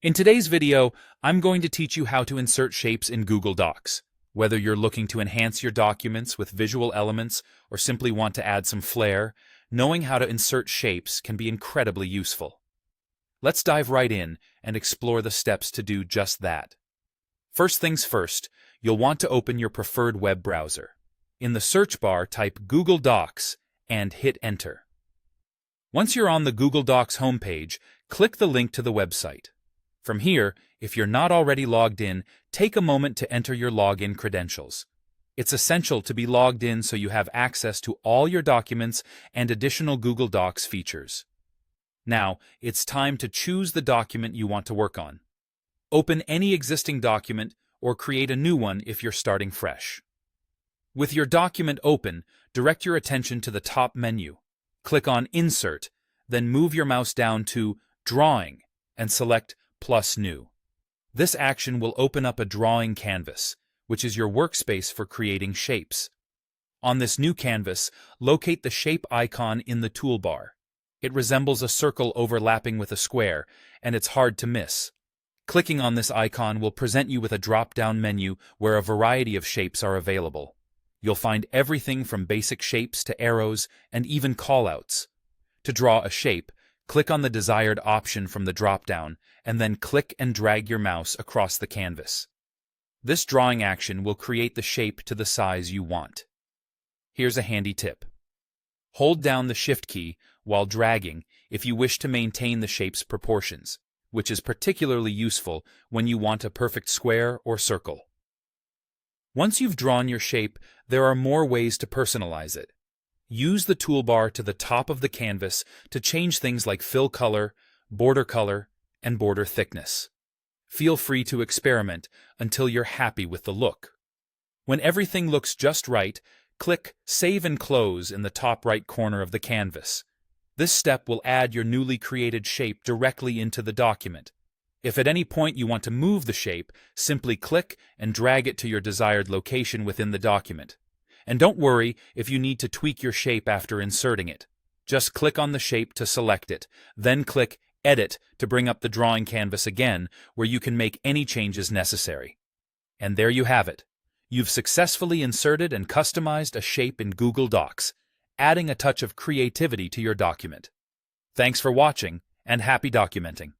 In today's video, I'm going to teach you how to insert shapes in Google Docs. Whether you're looking to enhance your documents with visual elements or simply want to add some flair, knowing how to insert shapes can be incredibly useful. Let's dive right in and explore the steps to do just that. First things first, you'll want to open your preferred web browser. In the search bar, type Google Docs and hit Enter. Once you're on the Google Docs homepage, click the link to the website. From here, if you're not already logged in, take a moment to enter your login credentials. It's essential to be logged in so you have access to all your documents and additional Google Docs features. Now, it's time to choose the document you want to work on. Open any existing document or create a new one if you're starting fresh. With your document open, direct your attention to the top menu. Click on Insert, then move your mouse down to Drawing and select Plus New. This action will open up a drawing canvas, which is your workspace for creating shapes. On this new canvas, locate the shape icon in the toolbar. It resembles a circle overlapping with a square, and it's hard to miss. Clicking on this icon will present you with a drop-down menu where a variety of shapes are available. You'll find everything from basic shapes to arrows and even callouts. To draw a shape, click on the desired option from the drop-down, and then click and drag your mouse across the canvas. This drawing action will create the shape to the size you want. Here's a handy tip. Hold down the Shift key while dragging if you wish to maintain the shape's proportions, which is particularly useful when you want a perfect square or circle. Once you've drawn your shape, there are more ways to personalize it. Use the toolbar to the top of the canvas to change things like fill color, and border thickness. Feel free to experiment until you're happy with the look. When everything looks just right, click Save and Close in the top right corner of the canvas. This step will add your newly created shape directly into the document. If at any point you want to move the shape, simply click and drag it to your desired location within the document. And don't worry if you need to tweak your shape after inserting it. Just click on the shape to select it, then click Edit to bring up the drawing canvas again, where you can make any changes necessary. And there you have it. You've successfully inserted and customized a shape in Google Docs, adding a touch of creativity to your document. Thanks for watching, and happy documenting.